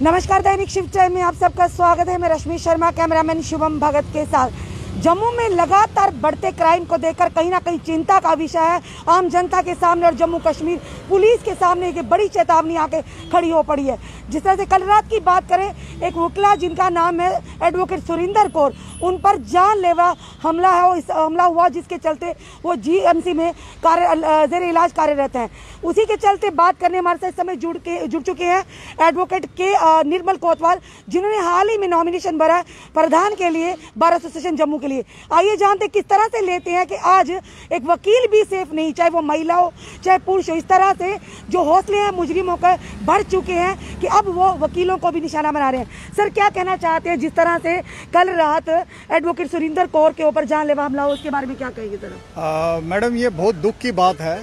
नमस्कार, दैनिक शिवचर्चा में आप सबका स्वागत है। मैं रश्मि शर्मा, कैमरामैन शुभम भगत के साथ। जम्मू में लगातार बढ़ते क्राइम को देखकर कहीं ना कहीं चिंता का विषय है आम जनता के सामने और जम्मू कश्मीर पुलिस के सामने एक बड़ी चेतावनी आके खड़ी हो पड़ी है। जिस तरह से कल रात की बात करें, एक वकीला जिनका नाम है एडवोकेट सुरिंदर कौर, उन पर जानलेवा हमला है। इस हमला हुआ जिसके चलते वो जीएमसी में जेर इलाज कार्यरत हैं। उसी के चलते बात करने हमारे साथ इस समय जुड़ चुके हैं एडवोकेट के निर्मल कोतवाल, जिन्होंने हाल ही में नॉमिनेशन भरा है प्रधान के लिए बार एसोसिएशन जम्मू के लिए। आइए जानते किस तरह से लेते हैं कि आज एक वकील भी सेफ नहीं, चाहे वो महिला हो चाहे पुरुष हो। इस तरह से जो हौसले हैं मुजरिमों के बढ़ चुके हैं कि अब वो वकीलों को भी निशाना बना रहे हैं। सर, क्या कहना चाहते हैं जिस तरह से कल रात एडवोकेट सुरिंदर कौर के ऊपर जानलेवा हमला हो, उसके बारे में क्या कहेंगे सर? मैडम, ये बहुत दुख की बात है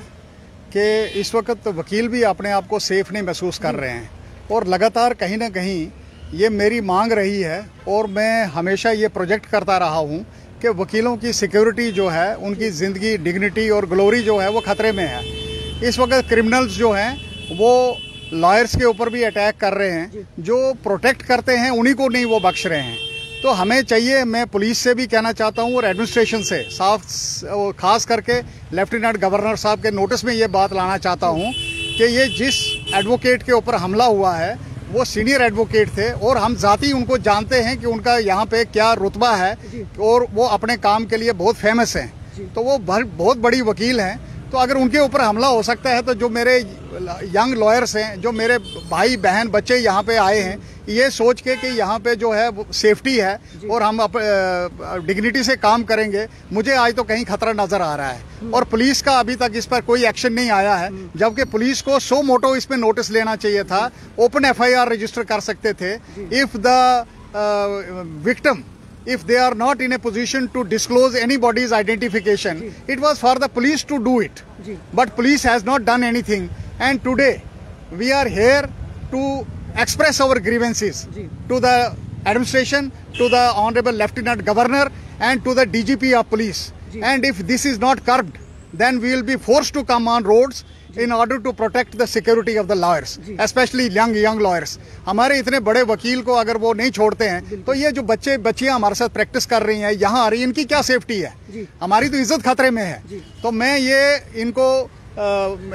कि इस वक्त वकील भी अपने आप को सेफ नहीं महसूस कर रहे हैं और लगातार कहीं ना कहीं ये मेरी मांग रही है और मैं हमेशा ये प्रोजेक्ट करता रहा हूँ कि वकीलों की सिक्योरिटी जो है, उनकी ज़िंदगी, डिग्निटी और ग्लोरी जो है वो खतरे में है। इस वक्त क्रिमिनल्स जो हैं वो लॉयर्स के ऊपर भी अटैक कर रहे हैं, जो प्रोटेक्ट करते हैं उन्हीं को नहीं वो बख्श रहे हैं। तो हमें चाहिए, मैं पुलिस से भी कहना चाहता हूँ और एडमिनिस्ट्रेशन से खास करके लेफ्टिनेंट गवर्नर साहब के नोटिस में ये बात लाना चाहता हूँ कि ये जिस एडवोकेट के ऊपर हमला हुआ है वो सीनियर एडवोकेट थे और हम जाती उनको जानते हैं कि उनका यहाँ पे क्या रुतबा है और वो अपने काम के लिए बहुत फेमस हैं। तो वो बहुत बड़ी वकील हैं। तो अगर उनके ऊपर हमला हो सकता है तो जो मेरे यंग लॉयर्स हैं, जो मेरे भाई बहन बच्चे यहाँ पे आए हैं, ये सोच के कि यहाँ पे जो है सेफ्टी है और हम डिग्निटी से काम करेंगे, मुझे आज तो कहीं खतरा नजर आ रहा है। और पुलिस का अभी तक इस पर कोई एक्शन नहीं आया है, जबकि पुलिस को सो मोटो इस पे नोटिस लेना चाहिए था, ओपन एफआईआर रजिस्टर कर सकते थे। If the victim, if they are not in a position to disclose anybody's identification, it was for the police to do it. But police has not done anything, and today we are here to express our grievances to the administration, to the Honorable Lieutenant Governor and to the DGP of police. And if this is not curbed, then we will be forced to come on roads in order to protect the security of the lawyers, especially young lawyers. हमारे इतने बड़े वकील को अगर वो नहीं छोड़ते हैं तो ये जो बच्चियां हमारे साथ प्रैक्टिस कर रही हैं, यहाँ आ रही हैं, इनकी क्या सेफ्टी है? हमारी तो इज्जत खतरे में है। तो मैं ये इनको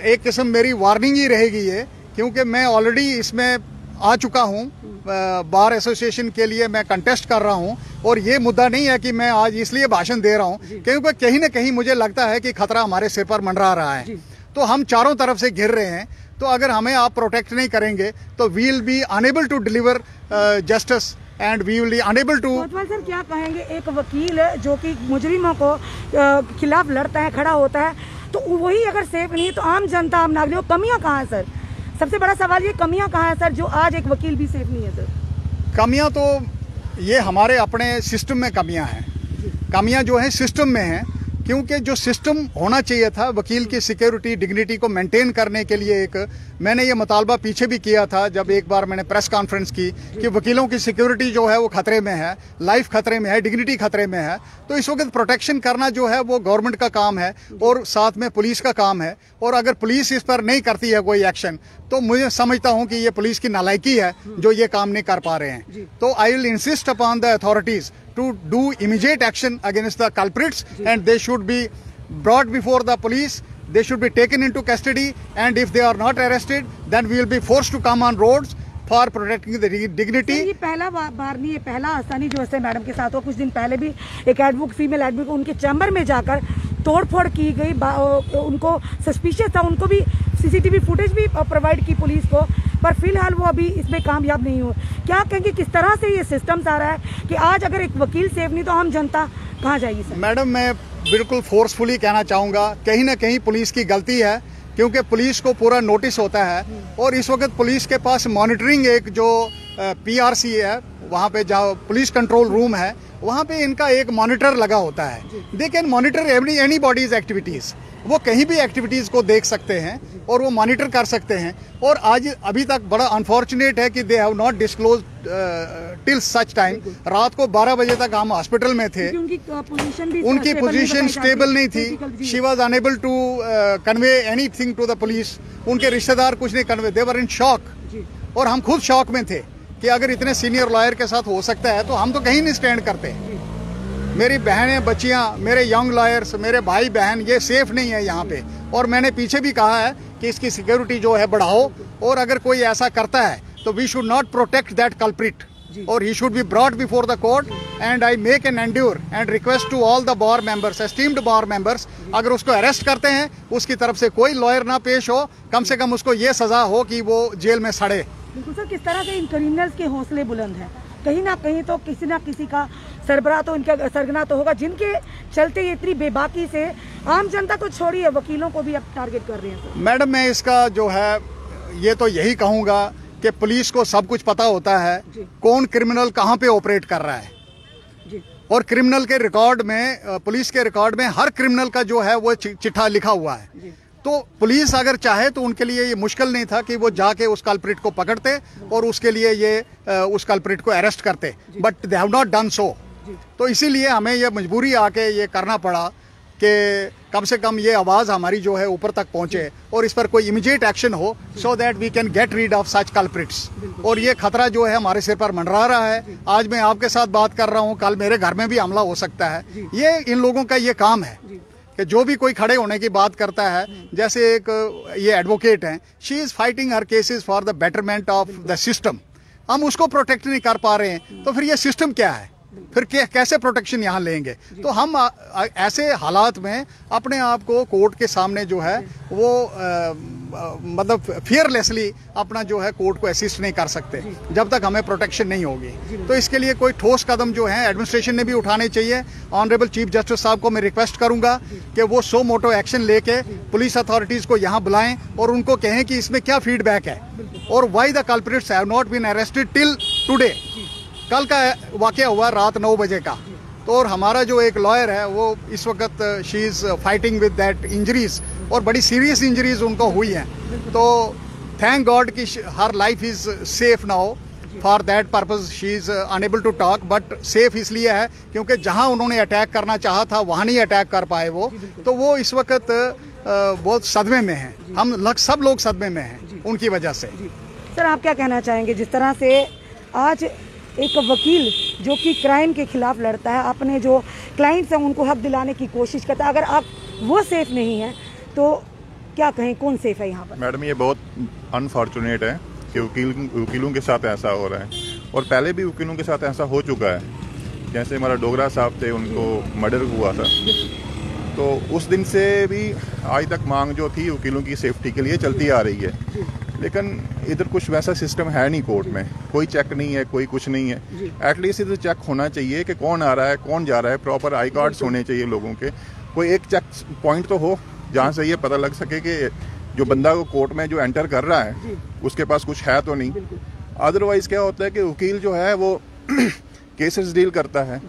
एक किस्म मेरी वार्निंग ही रहेगी ये, क्योंकि मैं ऑलरेडी इसमें आ चुका हूँ। बार एसोसिएशन के लिए मैं कंटेस्ट कर रहा हूँ और ये मुद्दा नहीं है कि मैं आज इसलिए भाषण दे रहा हूँ, क्योंकि कहीं ना कहीं मुझे लगता है कि खतरा हमारे सिर पर मंडरा रहा है। तो हम चारों तरफ से घिर रहे हैं, तो अगर हमें आप प्रोटेक्ट नहीं करेंगे तो we will be unable to deliver justice and we will be unable to. Kotwal sir, क्या कहेंगे, एक वकील जो कि मुजरिमों को खिलाफ लड़ता है, खड़ा होता है, तो वही अगर सेफ नहीं है तो आम जनता, आम नागरिकों, कमियां कहाँ है सर? सबसे बड़ा सवाल ये, कमियां कहाँ है सर, जो आज एक वकील भी सेफ नहीं है सर? कमियां तो ये हमारे अपने सिस्टम में कमियां हैं। कमियां जो है सिस्टम में है, क्योंकि जो सिस्टम होना चाहिए था वकील की सिक्योरिटी, डिग्निटी को मेंटेन करने के लिए, एक मैंने ये मुतालबा पीछे भी किया था जब एक बार मैंने प्रेस कॉन्फ्रेंस की कि वकीलों की सिक्योरिटी जो है वो खतरे में है, लाइफ खतरे में है, डिग्निटी खतरे में है। तो इस वक्त प्रोटेक्शन करना जो है वो गवर्नमेंट का काम है और साथ में पुलिस का काम है। और अगर पुलिस इस पर नहीं करती है कोई एक्शन, तो मुझे समझता हूँ कि ये पुलिस की नालायकी है जो ये काम नहीं कर पा रहे हैं। तो I will insist upon the authorities to do immediate action against the culprits, and they should be brought before the police. They should be taken into custody, and if they are not arrested, then we will be forced to come on roads for protecting the dignity. ये पहला बार नहीं है, पहला आसानी जो है madam के साथ हुआ। कुछ दिन पहले भी एक फीमेल एडवोकेट उनके चैम्बर में जाकर तोड़फोड़ की गई, उनको सस्पिशियस था, उनको भी सीसीटीवी फुटेज भी प्रोवाइड की पुलिस को, पर फिलहाल वो अभी इसमें कामयाब नहीं हुए। क्या कहेंगे, किस तरह से ये सिस्टम आ रहा है कि आज अगर एक वकील सेफ नहीं तो आम जनता कहाँ जाएगी सर? मैडम, मैं बिल्कुल फोर्सफुली कहना चाहूँगा, कहीं ना कहीं पुलिस की गलती है, क्योंकि पुलिस को पूरा नोटिस होता है और इस वक्त पुलिस के पास मॉनिटरिंग एक जो PRC है, वहाँ पे जहाँ पुलिस कंट्रोल रूम है, वहाँ पे इनका एक मॉनिटर लगा होता है। They can monitor anybody's activities, वो कहीं भी एक्टिविटीज को देख सकते हैं और वो मॉनिटर कर सकते हैं। और आज अभी तक बड़ा अनफॉर्चुनेट है कि they have not disclose till such time. रात को 12 बजे तक हम हॉस्पिटल में थे, उनकी पोजीशन स्टेबल नहीं थी। She was unable to convey anything to the police. उनके रिश्तेदार कुछ नहीं convey, they were in shock और हम खुद शॉक में थे कि अगर इतने सीनियर लॉयर के साथ हो सकता है तो हम तो कहीं नहीं स्टैंड करते। मेरी बहनें, बच्चियां, मेरे यंग लॉयर्स, मेरे भाई बहन, ये सेफ नहीं है यहाँ पे। और मैंने पीछे भी कहा है कि इसकी सिक्योरिटी जो है बढ़ाओ, और अगर कोई ऐसा करता है तो we should not protect that culprit, और he should be brought before the court, and I make an endure and request to all the bar members, esteemed bar members, अगर उसको अरेस्ट करते हैं उसकी तरफ से कोई लॉयर ना पेश हो, कम से कम उसको ये सजा हो कि वो जेल में सड़े। बिल्कुल सर, किस तरह से इन क्रिमिनल्स के हौसले बुलंद हैं, कहीं ना कहीं तो किसी ना किसी का सरबराह तो इनका सरगना तो होगा, जिनके चलते ये इतनी बेबाकी से आम जनता को छोड़िए वकीलों को भी अब टारगेट कर रहे हैं। मैडम, मैं इसका जो है ये तो यही कहूँगा कि पुलिस को सब कुछ पता होता है कौन क्रिमिनल कहाँ पे ऑपरेट कर रहा है जी। और क्रिमिनल के रिकॉर्ड में, पुलिस के रिकॉर्ड में हर क्रिमिनल का जो है वो चिट्ठा लिखा हुआ है जी। तो पुलिस अगर चाहे तो उनके लिए ये मुश्किल नहीं था कि वो जाके उस कल्प्रिट को पकड़ते और उसके लिए ये उस कल्प्रिट को अरेस्ट करते, but they have not done so. तो इसीलिए हमें ये मजबूरी आके ये करना पड़ा कि कम से कम ये आवाज़ हमारी जो है ऊपर तक पहुंचे और इस पर कोई इमीडिएट एक्शन हो, so that we can get rid of such culprits. और ये खतरा जो है हमारे सिर पर मंडरा रहा है। आज मैं आपके साथ बात कर रहा हूँ, कल मेरे घर में भी हमला हो सकता है। ये इन लोगों का ये काम है कि जो भी कोई खड़े होने की बात करता है, जैसे एक ये एडवोकेट हैं, she is fighting her cases for the betterment of the system. हम उसको प्रोटेक्ट नहीं कर पा रहे हैं, तो फिर ये सिस्टम क्या है, फिर कैसे प्रोटेक्शन यहाँ लेंगे। तो हम ऐसे हालात में अपने आप को कोर्ट के सामने जो है वो मतलब फियरलेसली अपना जो है कोर्ट को असिस्ट नहीं कर सकते जब तक हमें प्रोटेक्शन नहीं होगी। तो इसके लिए कोई ठोस कदम जो है एडमिनिस्ट्रेशन ने भी उठाने चाहिए। ऑनरेबल चीफ जस्टिस साहब को मैं रिक्वेस्ट करूंगा कि वो सो मोटो एक्शन लेके पुलिस अथॉरिटीज़ को यहाँ बुलाएं और उनको कहें कि इसमें क्या फीडबैक है और why the culprits have not been arrested till today. कल का वाकया हुआ रात 9 बजे का, तो और हमारा जो एक लॉयर है वो इस वक्त she is fighting with that injuries, और बड़ी सीरियस इंजरीज उनको हुई हैं। तो थैंक गॉड कि her life is safe now. For that purpose she is unable to talk, but safe इसलिए है क्योंकि जहां उन्होंने अटैक करना चाहा था वहां नहीं अटैक कर पाए वो। तो वो इस वक्त बहुत सदमे में हैं, हम सब लोग सदमे में हैं उनकी वजह से। सर, आप क्या कहना चाहेंगे, जिस तरह से आज एक वकील जो कि क्राइम के खिलाफ लड़ता है, अपने जो क्लाइंट्स हैं उनको हक दिलाने की कोशिश करता है, अगर आप वो सेफ नहीं है तो क्या कहें, कौन सेफ है यहाँ पर? मैडम, ये बहुत अनफॉर्चुनेट है कि वकीलों के साथ ऐसा हो रहा है, और पहले भी वकीलों के साथ ऐसा हो चुका है। जैसे हमारा डोगरा साहब थे, उनको मर्डर हुआ था, तो उस दिन से भी आज तक मांग जो थी वकीलों की सेफ्टी के लिए चलती आ रही है। लेकिन इधर कुछ वैसा सिस्टम है नहीं, कोर्ट में कोई चेक नहीं है, कोई कुछ नहीं है। एटलीस्ट इधर चेक होना चाहिए कि कौन आ रहा है, कौन जा रहा है, प्रॉपर आई कार्ड्स होने चाहिए लोगों के। कोई एक चेक पॉइंट तो हो जहाँ से ये पता लग सके कि जो बंदा को कोर्ट में जो एंटर कर रहा है उसके पास कुछ है तो नहीं। अदरवाइज क्या होता है कि वकील जो है वो केसेस डील करता है,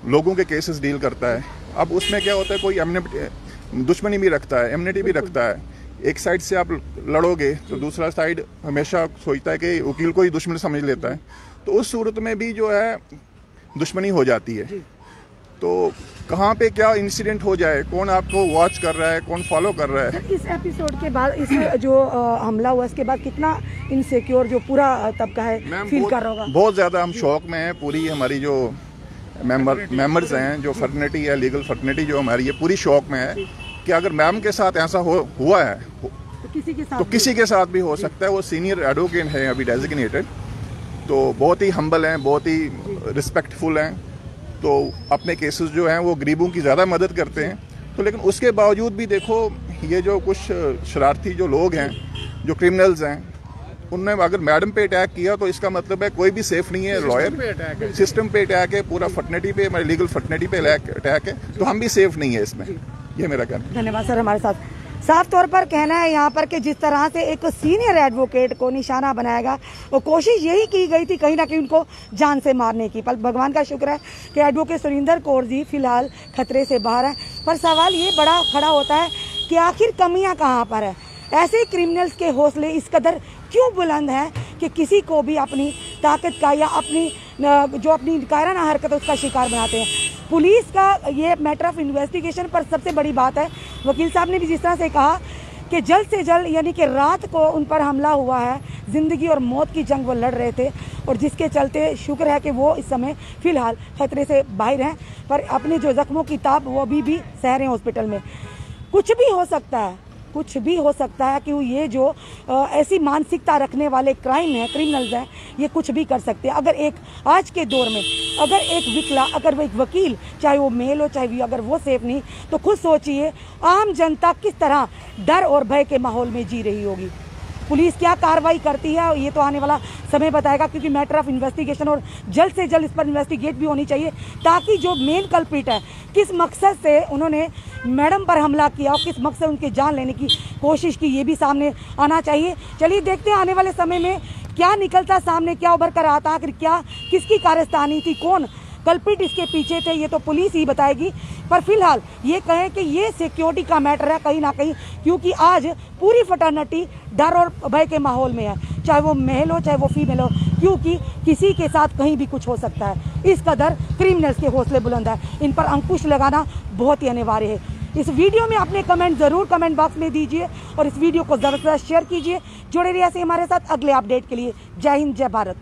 लोगों के केसेस डील करता है। अब उसमें क्या होता है, कोई दुश्मनी भी रखता है, एमनिटी भी रखता है। एक साइड से आप लड़ोगे तो दूसरा साइड हमेशा सोचता है कि वकील को ही दुश्मन समझ लेता है, तो उस सूरत में भी जो है दुश्मनी हो जाती है। तो कहाँ पे क्या इंसिडेंट हो जाए, कौन आपको वॉच कर रहा है, कौन फॉलो कर रहा है। इस एपिसोड के बाद, इस जो हमला हुआ इसके बाद कितना इनसिक्योर जो पूरा तबका है फील कर रहा होगा? बहुत ज़्यादा हम शौक में हैं। पूरी हमारी जो मेंबर्स हैं, जो फर्टर्निटी है, लीगल फर्टर्निटी जो हमारी है, पूरी शौक में है कि अगर मैम के साथ ऐसा हुआ है तो किसी के साथ भी हो सकता है। वो सीनियर एडवोकेट हैं अभी डेजिग्नेटेड, तो बहुत ही हम्बल हैं, बहुत ही रिस्पेक्टफुल हैं। तो अपने केसेस जो हैं वो गरीबों की ज़्यादा मदद करते हैं। तो लेकिन उसके बावजूद भी देखो, ये जो कुछ शरारती जो लोग हैं, जो क्रिमिनल्स हैं, उन्होंने अगर मैडम पे अटैक किया तो इसका मतलब है कोई भी सेफ नहीं है। लॉयर सिस्टम पे अटैक है, पूरा फर्टर्निटी पे, हमारी लीगल फर्टर्निटी पे अटैक है, तो हम भी सेफ नहीं है इसमें। ये मेरा कहना। धन्यवाद सर। हमारे साथ साफ तौर पर कहना है यहाँ पर कि जिस तरह से एक सीनियर एडवोकेट को निशाना बनाएगा, वो कोशिश यही की गई थी कहीं ना कहीं उनको जान से मारने की। पर भगवान का शुक्र है कि एडवोकेट सुरिंदर कौर जी फिलहाल खतरे से बाहर है। पर सवाल ये बड़ा खड़ा होता है कि आखिर कमियां कहाँ पर है? ऐसे क्रिमिनल्स के हौसले इस कदर क्यों बुलंद हैं कि किसी को भी अपनी ताकत का या अपनी कायराना हरकत उसका शिकार बनाते हैं। पुलिस का ये मैटर ऑफ इन्वेस्टिगेशन पर सबसे बड़ी बात है। वकील साहब ने भी जिस तरह से कहा कि जल्द से जल्द, यानी कि रात को उन पर हमला हुआ है, ज़िंदगी और मौत की जंग वो लड़ रहे थे, और जिसके चलते शुक्र है कि वो इस समय फ़िलहाल खतरे से बाहर हैं, पर अपने जो ज़ख्मों की ताप वो अभी भी सह रहे हैं हॉस्पिटल में। कुछ भी हो सकता है, कुछ भी हो सकता है कि ये जो ऐसी मानसिकता रखने वाले क्रिमिनल्स हैं, ये कुछ भी कर सकते हैं। अगर एक आज के दौर में अगर एक वकील, चाहे वो मेल हो चाहे अगर वो सेफ नहीं, तो खुद सोचिए आम जनता किस तरह डर और भय के माहौल में जी रही होगी। पुलिस क्या कार्रवाई करती है ये तो आने वाला समय बताएगा, क्योंकि मैटर ऑफ इन्वेस्टिगेशन और जल्द से जल्द इस पर इन्वेस्टिगेट भी होनी चाहिए, ताकि जो मेन कल्प्रिट है किस मकसद से उन्होंने मैडम पर हमला किया और किस मकसद से उनकी जान लेने की कोशिश की, ये भी सामने आना चाहिए। चलिए देखते हैं आने वाले समय में क्या निकलता सामने, क्या उभर कर आता, आखिर क्या किसकी कारस्तानी थी, कौन कल्प्रिट इसके पीछे थे, ये तो पुलिस ही बताएगी। पर फिलहाल ये कहें कि ये सिक्योरिटी का मैटर है कहीं ना कहीं, क्योंकि आज पूरी फटर्निटी डर और भय के माहौल में है, चाहे वो मेल हो चाहे वो फीमेल हो, क्योंकि किसी के साथ कहीं भी कुछ हो सकता है। इस कदर क्रिमिनल्स के हौसले बुलंद है, इन पर अंकुश लगाना बहुत ही अनिवार्य है। इस वीडियो में अपने कमेंट ज़रूर कमेंट बॉक्स में दीजिए और इस वीडियो को ज़्यादा से ज़्यादा शेयर कीजिए। जुड़े रहिए ऐसे हमारे साथ अगले अपडेट के लिए। जय हिंद, जय भारत।